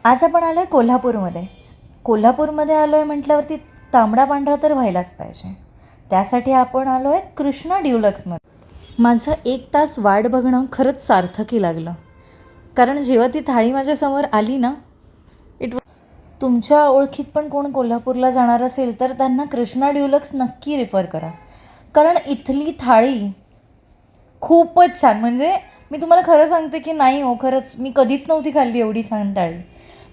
आज आपण आलो आहे कोल्हापूरमध्ये. कोल्हापूरमध्ये आलो आहे म्हटल्यावरती तांबडा पांढरा तर व्हायलाच पाहिजे. त्यासाठी आपण आलो आहे कृष्णा डिलक्समध्ये. माझं 1 तास वाट बघणं खरंच सार्थकी लागलं, कारण जेव्हा ती थाळी माझ्यासमोर आली ना, तुमच्या ओळखीत पण कोण कोल्हापूरला जाणार असेल तर त्यांना कृष्णा डिलक्स नक्की रेफर करा, कारण इथली थाळी खूपच छान. म्हणजे मी तुम्हाला खरं सांगते की नाही हो, खरंच मी कधीच नव्हती खाल्ली एवढी छान थाळी.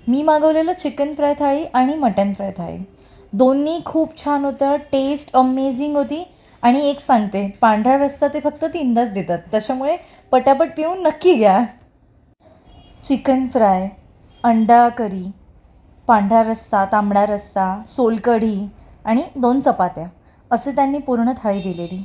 मी मागवलेलं चिकन फ्राय थाळी आणि मटन फ्राय थाळी, दोन्ही खूप छान होतं. टेस्ट अमेझिंग होती. आणि एक सांगते, पांढरा रस्सा ते फक्त 3दाच देतात, त्याच्यामुळे पटापट पिऊन नक्की घ्या. चिकन फ्राय, अंडा करी, पांढरा रस्सा, तांबडा रस्सा, सोलकढी आणि 2 चपात्या, असे त्यांनी पूर्ण थाळी दिलेली.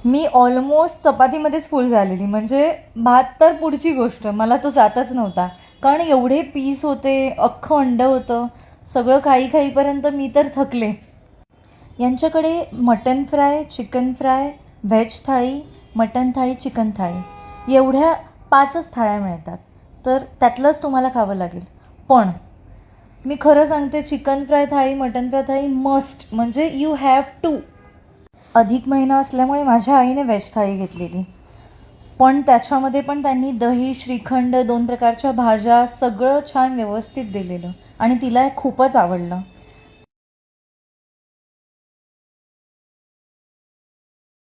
मी ऑलमोस्ट चपातीमध्येच फुल झालेली. म्हणजे भात तर पुढची गोष्ट, मला तो जातच नव्हता, कारण एवढे पीस होते, अख्खं अंडं होतं. सगळं खाईपर्यंत मी तर थकले. यांच्याकडे mutton fry, chicken fry, veg थाळी, मटन थाळी, चिकन थाळी, एवढ्या 5च थाळ्या मिळतात. तर त्यातलंच तुम्हाला खावं लागेल. पण मी खरं सांगते, चिकन फ्राय थाळी, मटन फ्राय थाळी मस्ट, म्हणजे यू हॅव टू. अधिक महिना असल्यामुळे माझ्या आईने व्हेज थाळी घेतलेली, पण त्याच्यामध्ये पण त्यांनी दही, श्रीखंड, 2 प्रकारच्या भाज्या, सगळं छान व्यवस्थित दिलेलं आणि तिला खूपच आवडलं.